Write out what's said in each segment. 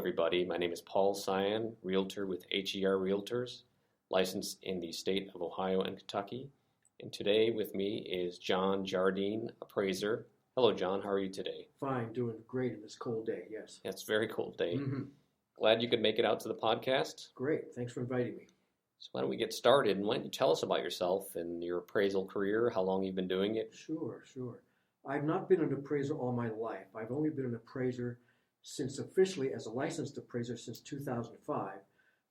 everybody. My name is Paul Cyan, Realtor with HER Realtors, licensed in the state of Ohio and Kentucky. And today with me is John Jardine, appraiser. Hello, John. How are you today? Fine, doing great in this cold day, yes. Yeah, it's a very cold day. Mm-hmm. Glad you could make it out to the podcast. Great. Thanks for inviting me. So why don't we get started? And why don't you tell us about yourself and your appraisal career, how long you've been doing it? Sure. I've not been an appraiser all my life. I've only been an appraiser since officially as a licensed appraiser since 2005,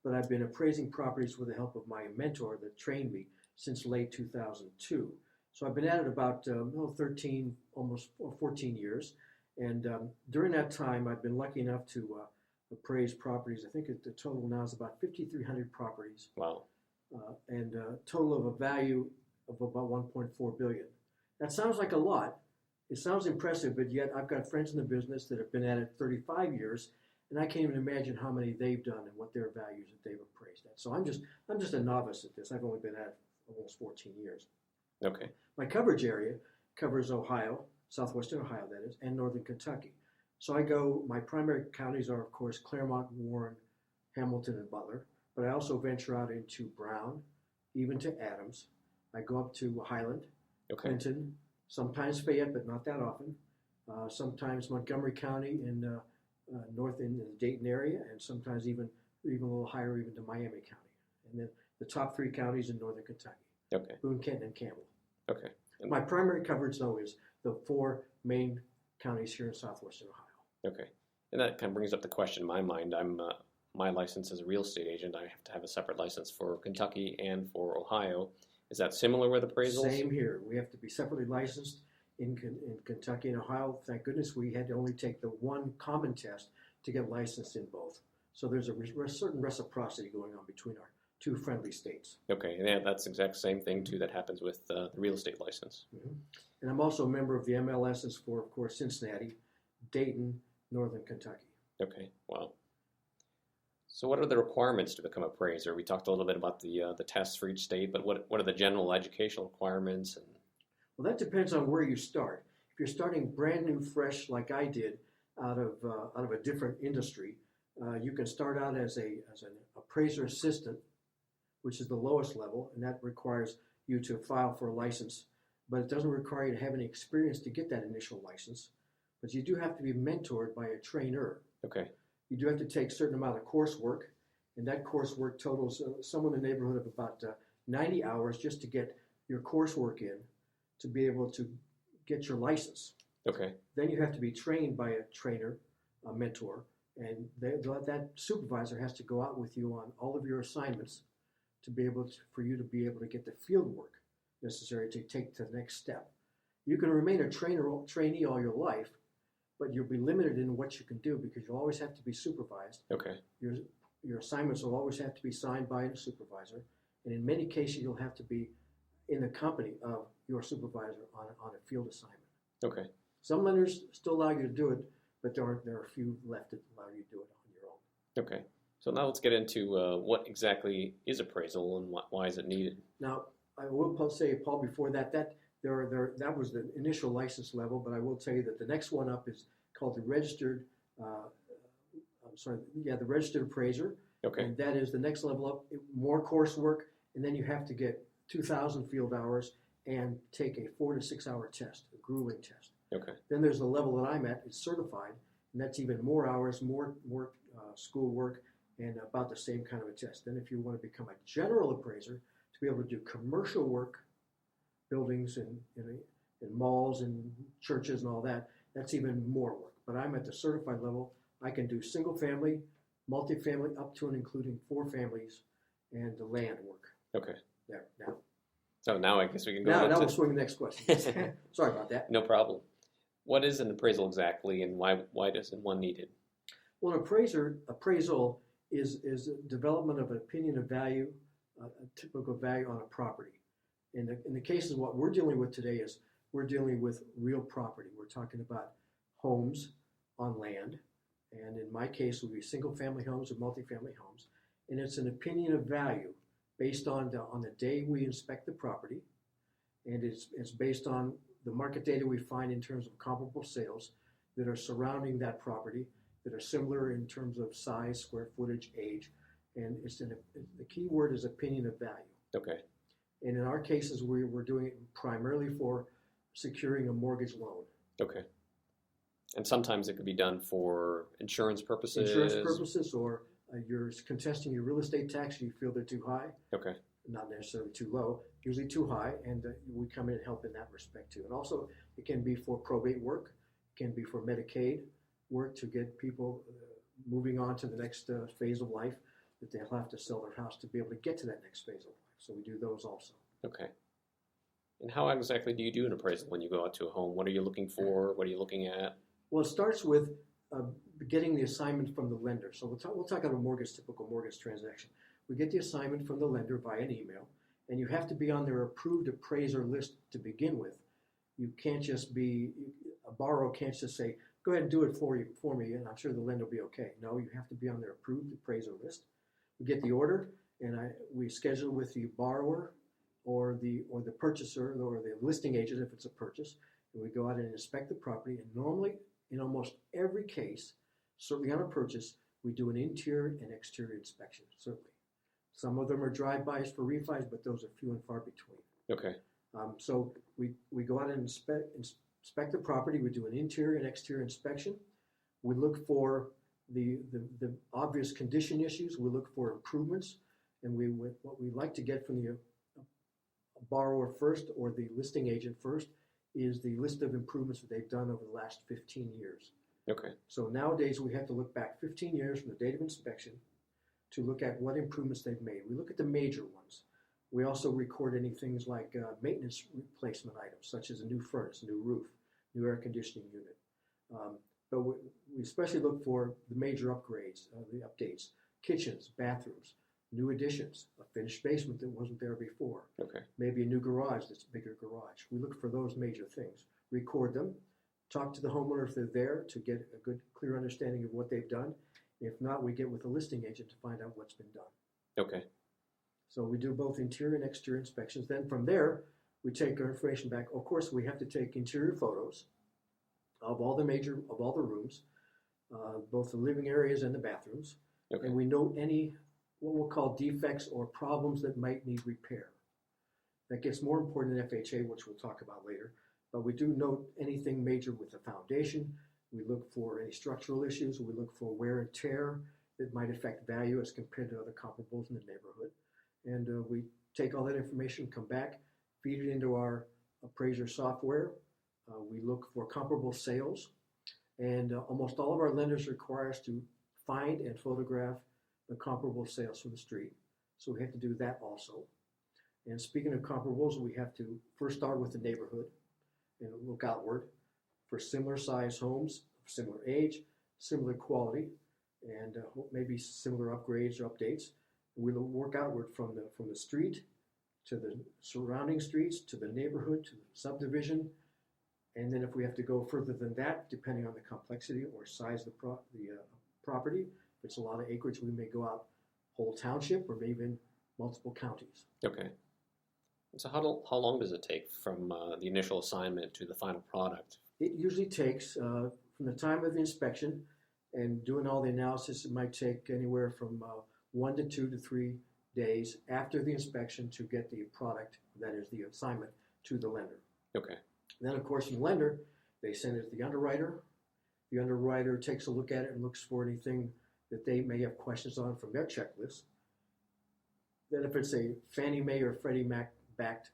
but I've been appraising properties with the help of my mentor that trained me since late 2002. So I've been at it about 13, almost 14 years. And during that time, I've been lucky enough to appraise properties. I think the total now is about 5,300 properties. Wow. And a total of a value of about 1.4 billion. That sounds like a lot. It sounds impressive, but yet I've got friends in the business that have been at it 35 years, and I can't even imagine how many they've done and what their values that they've appraised at. So I'm just a novice at this. I've only been at it almost 14 years. Okay. My coverage area covers Ohio, southwestern Ohio that is, and northern Kentucky. So my primary counties are, of course, Claremont, Warren, Hamilton, and Butler, but I also venture out into Brown, even to Adams. I go up to Highland, Okay. Clinton, sometimes Fayette, but not that often. Sometimes Montgomery County in north in the Dayton area, and sometimes even a little higher, even to Miami County. And then the top three counties in northern Kentucky: Okay. Boone, Kenton, and Campbell. Okay. My primary coverage, though, is the four main counties here in southwestern Ohio. Okay. And that kind of brings up the question in my mind. My license as a real estate agent, I have to have a separate license for Kentucky and for Ohio. Is that similar with appraisals? Same here. We have to be separately licensed in Kentucky and Ohio. Thank goodness we had to only take the one common test to get licensed in both. So there's a certain reciprocity going on between our two friendly states. Okay, yeah, that's the exact same thing too that happens with the real estate license. Mm-hmm. And I'm also a member of the MLSs for, of course, Cincinnati, Dayton, Northern Kentucky. Okay, wow. So what are the requirements to become appraiser? We talked a little bit about the tests for each state, but what are the general educational requirements? Well, that depends on where you start. If you're starting brand new, fresh, like I did, out of a different industry, you can start out as an appraiser assistant, which is the lowest level, and that requires you to file for a license, but it doesn't require you to have any experience to get that initial license. But you do have to be mentored by a trainer. Okay. You do have to take a certain amount of coursework, and that coursework totals somewhere in the neighborhood of about 90 hours just to get your coursework in to be able to get your license. Okay. Then you have to be trained by a trainer, a mentor, and that supervisor has to go out with you on all of your assignments for you to be able to get the field work necessary to take to the next step. You can remain a trainee all your life, but you'll be limited in what you can do because you'll always have to be supervised. Okay. Your assignments will always have to be signed by a supervisor, and in many cases you'll have to be in the company of your supervisor on a field assignment. Okay. Some lenders still allow you to do it, but there are a few left that allow you to do it on your own. Okay. So now let's get into what exactly is appraisal and why is it needed. Now, I will say, Paul, before that that was the initial license level, but I will tell you that the next one up is called the registered. The registered appraiser. Okay. And that is the next level up. More coursework, and then you have to get 2,000 field hours and take a 4 to 6 hour test, a grueling test. Okay. Then there's the level that I'm at. It's certified, and that's even more hours, more school work, and about the same kind of a test. Then if you want to become a general appraiser, to be able to do commercial work, buildings and malls and churches and all that, that's even more work. But I'm at the certified level. I can do single family, multifamily, up to and including 4 families, and the land work. Okay. There, now. So now I guess we can go Now we'll swing the next question. Sorry about that. No problem. What is an appraisal exactly, and why doesn't one need it? Well, an appraisal is a development of an opinion of value, a typical value on a property. In the cases, what we're dealing with today is we're dealing with real property. We're talking about homes on land, and in my case, it would be single-family homes or multifamily homes, and it's an opinion of value based on the day we inspect the property, and it's based on the market data we find in terms of comparable sales that are surrounding that property, that are similar in terms of size, square footage, age, and the key word is opinion of value. Okay. And in our cases, we're doing it primarily for securing a mortgage loan. Okay. And sometimes it could be done for insurance purposes. Insurance purposes, or you're contesting your real estate tax and you feel they're too high. Okay. Not necessarily too low, usually too high, and we come in and help in that respect too. And also, it can be for probate work, it can be for Medicaid work to get people moving on to the next phase of life, that they'll have to sell their house to be able to get to that next phase of life. So we do those also. Okay. And how exactly do you do an appraisal when you go out to a home? What are you looking for? What are you looking at? Well, it starts with getting the assignment from the lender. So we'll talk about a typical mortgage transaction. We get the assignment from the lender via an email, and you have to be on their approved appraiser list to begin with. You can't just be, a borrower can't just say, go ahead and do it for me, and I'm sure the lender will be okay. No, you have to be on their approved appraiser list. We get the order, and we schedule with the borrower or the purchaser or the listing agent if it's a purchase, and we go out and inspect the property. And normally, in almost every case, certainly on a purchase, we do an interior and exterior inspection, certainly. Some of them are drive-bys for refis, but those are few and far between. Okay. So we go out and inspect the property. We do an interior and exterior inspection. We look for the obvious condition issues. We look for improvements, and what we like to get from the borrower first or the listing agent first is the list of improvements that they've done over the last 15 years. Okay. So nowadays we have to look back 15 years from the date of inspection to look at what improvements they've made. We look at the major ones. We also record any things like maintenance replacement items, such as a new furnace, a new roof, new air conditioning unit. But we especially look for the major upgrades, the updates, kitchens, bathrooms, new additions, a finished basement that wasn't there before. Okay. Maybe a new garage that's a bigger garage. We look for those major things, record them, talk to the homeowner if they're there to get a good, clear understanding of what they've done. If not, we get with the listing agent to find out what's been done. Okay. So we do both interior and exterior inspections. Then from there, we take our information back. Of course, we have to take interior photos of all the rooms, both the living areas and the bathrooms. Okay. And we note any, what we'll call defects or problems that might need repair. That gets more important than FHA, which we'll talk about later. But we do note anything major with the foundation. We look for any structural issues. We look for wear and tear that might affect value as compared to other comparables in the neighborhood. And we take all that information, come back, feed it into our appraiser software. We look for comparable sales. And almost all of our lenders require us to find and photograph the comparable sales from the street. So we have to do that also. And speaking of comparables, we have to first start with the neighborhood and look outward for similar size homes, similar age, similar quality, and maybe similar upgrades or updates. We'll work outward from the street to the surrounding streets to the neighborhood to the subdivision, and then if we have to go further than that, depending on the complexity or size of the property, if it's a lot of acreage, we may go out whole township or maybe even multiple counties. Okay. So how long does it take from the initial assignment to the final product? It usually takes, from the time of the inspection and doing all the analysis, it might take anywhere from 1 to 2 to 3 days after the inspection to get the product, that is the assignment, to the lender. Okay. Then, of course, from the lender, they send it to the underwriter. The underwriter takes a look at it and looks for anything that they may have questions on from their checklist. Then if it's a Fannie Mae or Freddie Mac backed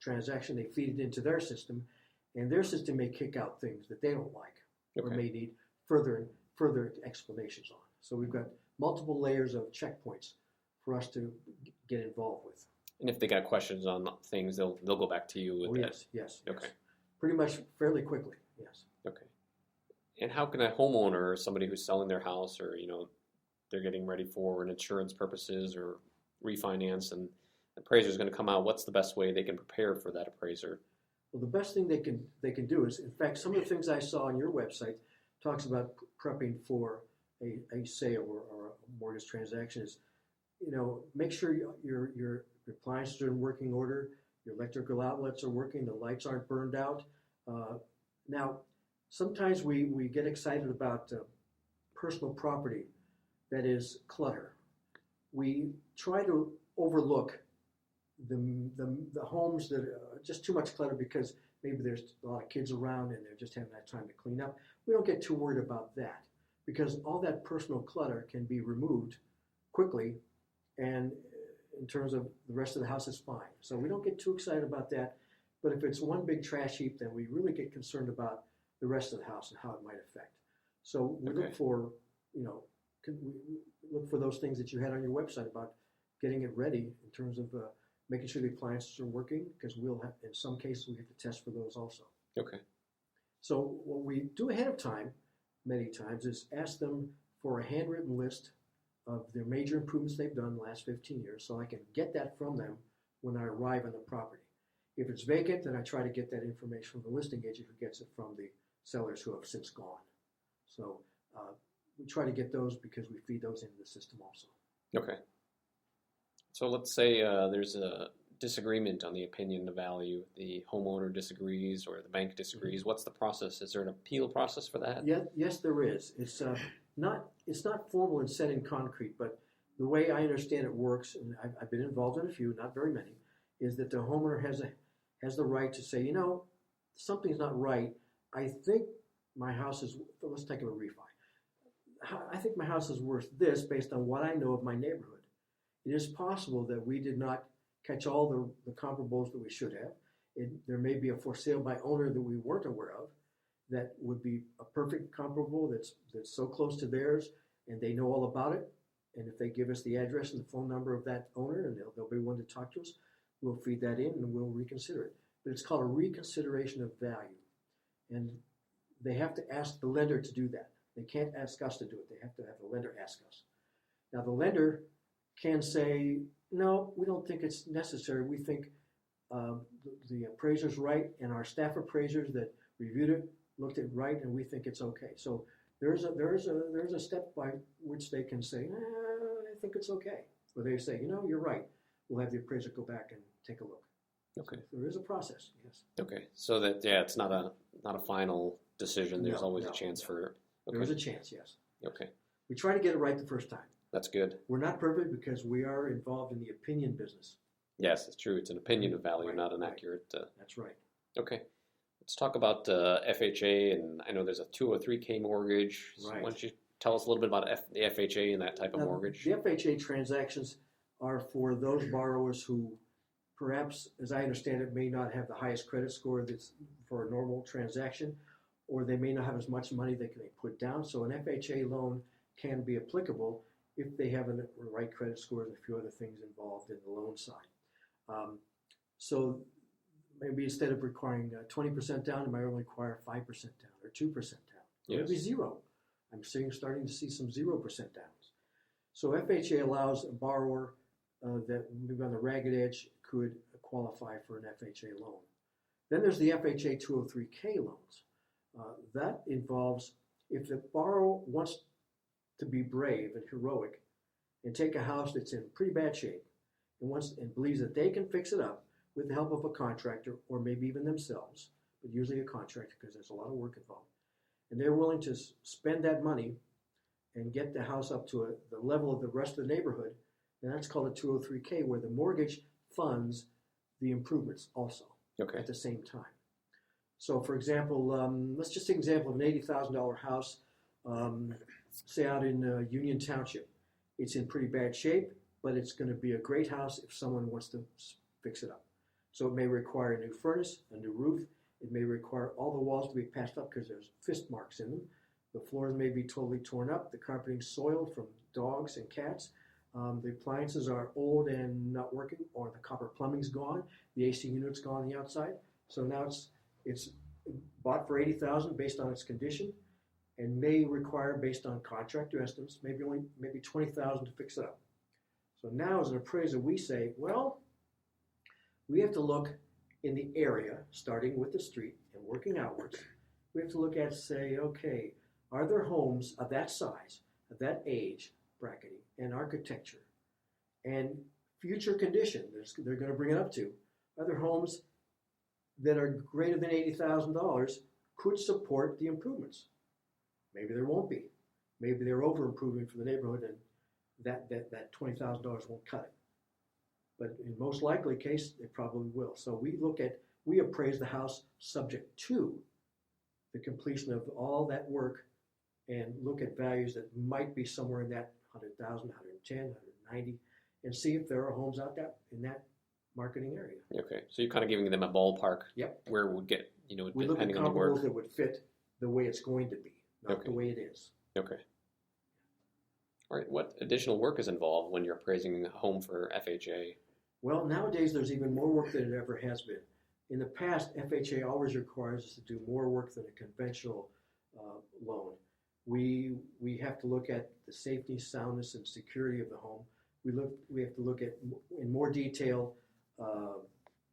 transaction, they feed it into their system, and their system may kick out things that they don't like or may need further explanations on. So we've got multiple layers of checkpoints for us to get involved with. And if they got questions on things, they'll go back to you with that? Yes. Okay. Pretty much fairly quickly, yes. Okay. And how can a homeowner or somebody who's selling their house or, they're getting ready for an insurance purposes or refinance and the appraiser is going to come out, what's the best way they can prepare for that appraiser? Well, the best thing they can do is, in fact, some of the things I saw on your website talks about prepping for a sale or a mortgage transaction is, make sure your appliances are in working order, your electrical outlets are working, the lights aren't burned out. Now, Sometimes we get excited about personal property that is clutter. We try to overlook the homes that are just too much clutter because maybe there's a lot of kids around and they're just having that time to clean up. We don't get too worried about that because all that personal clutter can be removed quickly, and in terms of the rest of the house is fine. So we don't get too excited about that. But if it's one big trash heap, then we really get concerned about the rest of the house and how it might affect. So we look for, we look for those things that you had on your website about getting it ready in terms of making sure the appliances are working, because we'll have, in some cases, we have to test for those also. Okay. So what we do ahead of time, many times, is ask them for a handwritten list of their major improvements they've done in the last 15 years, so I can get that from them when I arrive on the property. If it's vacant, then I try to get that information from the listing agent who gets it from the sellers who have since gone. So we try to get those because we feed those into the system also. Okay. So let's say there's a disagreement on the opinion of value. The homeowner disagrees or the bank disagrees. What's the process? Is there an appeal process for that? Yeah, yes, there is. It's not formal and set in concrete, but the way I understand it works, and I've been involved in a few, not very many, is that the homeowner has the right to say, something's not right. I think my house is, let's take a refi. I think my house is worth this based on what I know of my neighborhood. It is possible that we did not catch all the comparables that we should have. There may be a for sale by owner that we weren't aware of that would be a perfect comparable that's so close to theirs, and they know all about it. And if they give us the address and the phone number of that owner, and they'll be one to talk to us, we'll feed that in and we'll reconsider it. But it's called a reconsideration of value. And they have to ask the lender to do that. They can't ask us to do it. They have to have the lender ask us. Now, the lender can say, no, we don't think it's necessary. We think the appraiser's right, and our staff appraisers that reviewed it looked at it right, and we think it's okay. So there's a step by which they can say, I think it's okay. Or they say, you're right. We'll have the appraiser go back and take a look. Okay. So there is a process, yes. Okay. So that it's not a final decision. There's always a chance for. Okay. There is a chance, yes. Okay. We try to get it right the first time. That's good. We're not perfect because we are involved in the opinion business. Yes, it's true. It's an opinion of value, not an accurate. That's right. Okay. Let's talk about FHA, and I know there's a 203K mortgage. So right. Why don't you tell us a little bit about the FHA and that type of mortgage? The FHA transactions are for those borrowers who perhaps, as I understand it, may not have the highest credit score that's for a normal transaction, or they may not have as much money they can put down. So an FHA loan can be applicable if they have the right credit scores and a few other things involved in the loan side. So maybe instead of requiring 20% down, it might only require 5% down or 2% down. Yes. Maybe zero. I'm starting to see some 0% downs. So FHA allows a borrower that maybe on the ragged edge could qualify for an FHA loan. Then there's the FHA 203K loans. That involves if the borrower wants to be brave and heroic and take a house that's in pretty bad shape and believes that they can fix it up with the help of a contractor or maybe even themselves, but usually a contractor because there's a lot of work involved. And they're willing to spend that money and get the house up to the level of the rest of the neighborhood, and that's called a 203K, where the mortgage funds the improvements also at the same time. So, for example, let's just take an example of an $80,000 house, say out in Union Township. It's in pretty bad shape, but it's going to be a great house if someone wants to fix it up. So it may require a new furnace, a new roof. It may require all the walls to be patched up because there's fist marks in them. The floors may be totally torn up. The carpeting soiled from dogs and cats. The appliances are old and not working, or the copper plumbing's gone. The AC unit's gone on the outside. So now it's bought for $80,000 based on its condition, and may require, based on contractor estimates, maybe $20,000 to fix it up. So now, as an appraiser, we say, well, we have to look in the area, starting with the street and working outwards. We have to look at, say, okay, are there homes of that size, of that age, bracketing, and architecture, and future condition, they're going to bring it up to, are there homes that are greater than $80,000 could support the improvements. Maybe there won't be. Maybe they're over improving for the neighborhood, and that $20,000 won't cut it. But in most likely case, it probably will. So we appraise the house subject to the completion of all that work and look at values that might be somewhere in that 100,000, 110, 190, and see if there are homes out there in that marketing area. Okay, so you're kind of giving them a ballpark. Yep. Where it would get, We look at depending on the work. comparables that would fit the way it's going to be, not the way it is. Okay. All right. What additional work is involved when you're appraising a home for FHA? Well, nowadays there's even more work than it ever has been. In the past, FHA always requires us to do more work than a conventional loan. We have to look at the safety, soundness, and security of the home. We have to look at in more detail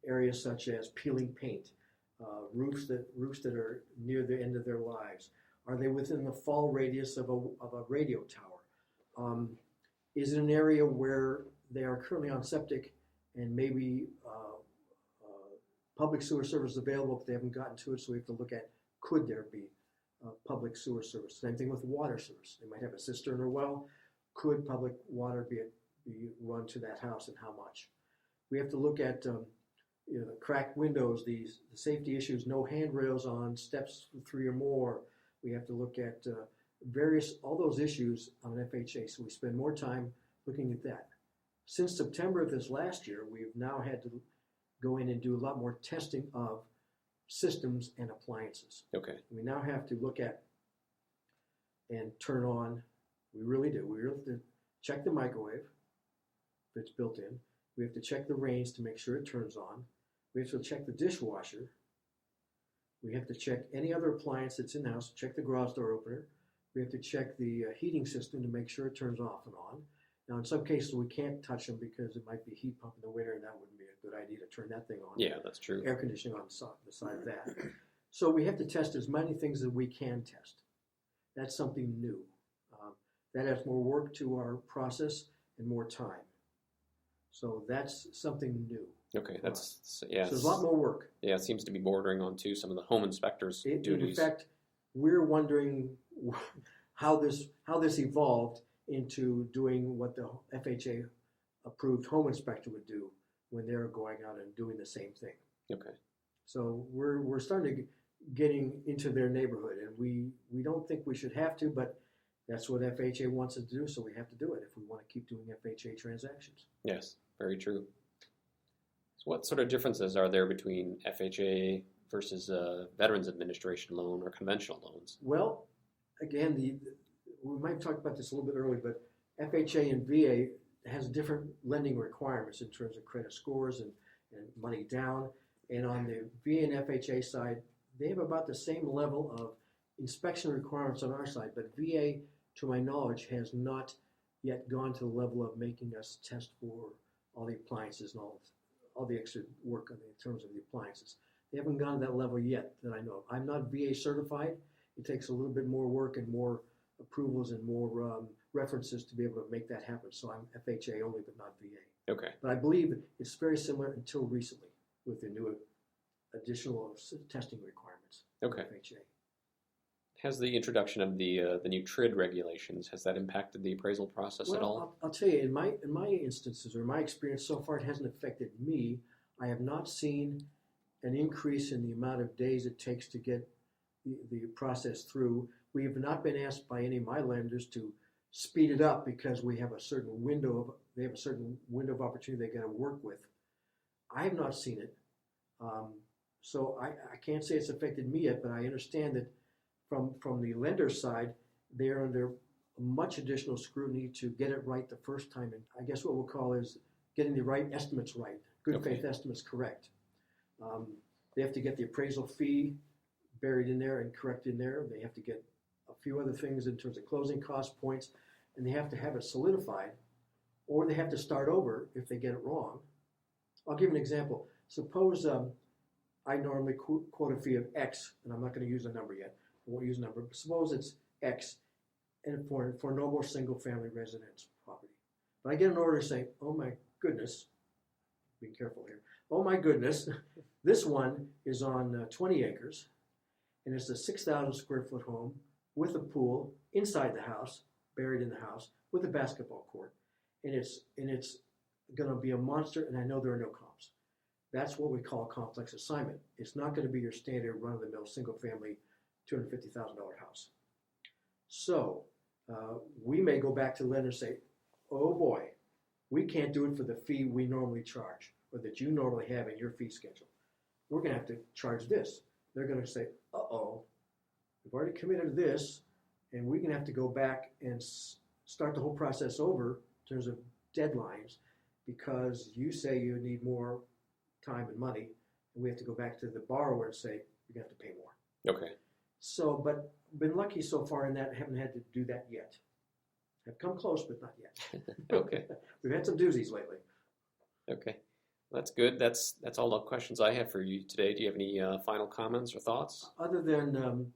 areas such as peeling paint, roofs that are near the end of their lives. Are they within the fall radius of a radio tower? Is it an area where they are currently on septic and maybe public sewer service available, but they haven't gotten to it, so we have to look at could there be public sewer service. Same thing with water service. They might have a cistern or well. Could public water be run to that house, and how much? We have to look at the cracked windows, the safety issues, no handrails on steps 3 or more. We have to look at all those issues on FHA, so we spend more time looking at that. Since September of this last year, we've now had to go in and do a lot more testing of systems and appliances. Okay. We now have to look at and turn on, we really do, we have to check the microwave, if it's built in. We have to check the range to make sure it turns on. We have to check the dishwasher. We have to check any other appliance that's in the house, check the garage door opener. We have to check the heating system to make sure it turns off and on. Now, in some cases, we can't touch them because it might be heat pump in the winter, and that wouldn't be a good idea to turn that thing on. Yeah, that's true. Air conditioning on the side of that. So we have to test as many things as we can test. That's something new. That adds more work to our process and more time. So that's something new. Okay, that's yeah. So there's a lot more work. Yeah, it seems to be bordering on to some of the home inspectors' duties. In fact, we're wondering how this evolved into doing what the FHA approved home inspector would do when they're going out and doing the same thing. Okay. So we're starting to getting into their neighborhood, and we don't think we should have to, but that's what FHA wants us to do, so we have to do it if we want to keep doing FHA transactions. Yes, very true. So what sort of differences are there between FHA versus a Veterans Administration loan or conventional loans? Well, again, we might have talked about this a little bit earlier, but FHA and VA has different lending requirements in terms of credit scores and money down. And on the VA and FHA side, they have about the same level of inspection requirements on our side, but VA, to my knowledge, has not yet gone to the level of making us test for all the appliances and all the extra work in terms of the appliances. They haven't gone to that level yet that I know of. I'm not VA certified. It takes a little bit more work and more approvals and more references to be able to make that happen. So I'm FHA only, but not VA. Okay. But I believe it's very similar until recently with the new additional testing requirements. Okay. FHA. Has the introduction of the new TRID regulations, has that impacted the appraisal process at all? I'll tell you, in my instances or my experience so far, it hasn't affected me. I have not seen an increase in the amount of days it takes to get the process through. We have not been asked by any of my lenders to speed it up because we have a certain window of opportunity they got to work with. I have not seen it, so I can't say it's affected me yet. But I understand that from the lender's side, they're under much additional scrutiny to get it right the first time. And I guess what we'll call is getting the right estimates right, good faith estimates correct. They have to get the appraisal fee buried in there and correct in there. They have to get a few other things in terms of closing cost points, and they have to have it solidified, or they have to start over if they get it wrong. I'll give an example. Suppose I normally quote a fee of X, and I'm not going to use a number yet. I won't use a number. But suppose it's X, and for no more single-family residence property. But I get an order saying, "Oh my goodness," be careful here. "Oh my goodness, this one is on 20 acres, and it's a 6,000 square foot home with a pool inside the house, buried in the house, with a basketball court, and it's going to be a monster. And I know there are no comps. That's what we call a complex assignment. It's not going to be your standard run-of-the-mill single-family $250,000 house. So we may go back to the lender and say, "Oh boy, we can't do it for the fee we normally charge, or that you normally have in your fee schedule. We're going to have to charge this." They're going to say, "Uh-oh, we've already committed to this, and we're going to have to go back and start the whole process over in terms of deadlines, because you say you need more time and money, and we have to go back to the borrower and say, you're going to have to pay more." Okay. So, but been lucky so far in that I haven't had to do that yet. I've come close, but not yet. Okay. We've had some doozies lately. Okay. That's good. That's all the questions I have for you today. Do you have any final comments or thoughts? Other than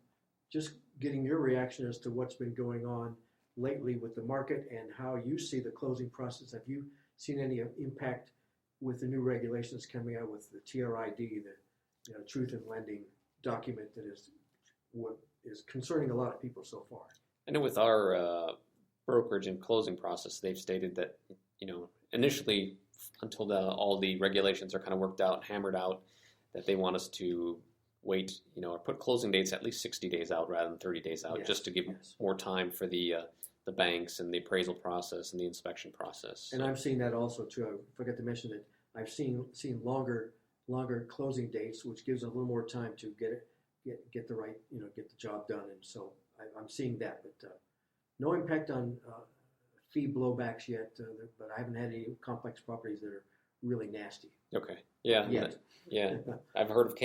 just getting your reaction as to what's been going on lately with the market and how you see the closing process. Have you seen any impact with the new regulations coming out with the TRID, the Truth in Lending document that is what is concerning a lot of people so far? I know with our brokerage and closing process, they've stated that, initially until all the regulations are kind of worked out, hammered out, that they want us to wait, or put closing dates at least 60 days out rather than 30 days out, just to give more time for the banks and the appraisal process and the inspection process. And I'm seeing that also too. I forgot to mention that I've seen longer closing dates, which gives a little more time to get the right, get the job done. And so I'm seeing that, but no impact on fee blowbacks yet. But I haven't had any complex properties that are really nasty. Okay. Yeah. Yet. Yeah. I've heard of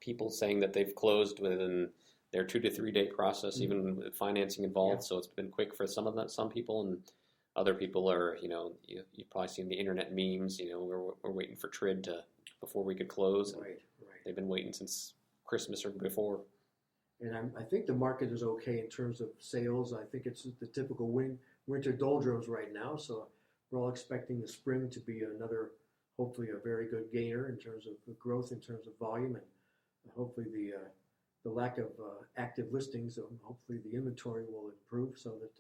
people saying that they've closed within their 2 to 3 day process, even with financing involved. So it's been quick for some people, and other people are, you've probably seen the internet memes. We're waiting for TRID before we could close. Right. They've been waiting since Christmas or before. And I think the market is okay in terms of sales. I think it's the typical winter doldrums right now. So we're all expecting the spring to be hopefully a very good gainer in terms of growth, in terms of volume, and hopefully the lack of active listings, hopefully the inventory will improve so that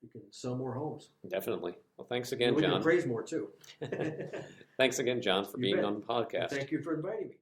we can sell more homes. Definitely. Well, thanks again, and we John. can appraise more too. Thanks again, John, for being on the podcast. Thank you for inviting me.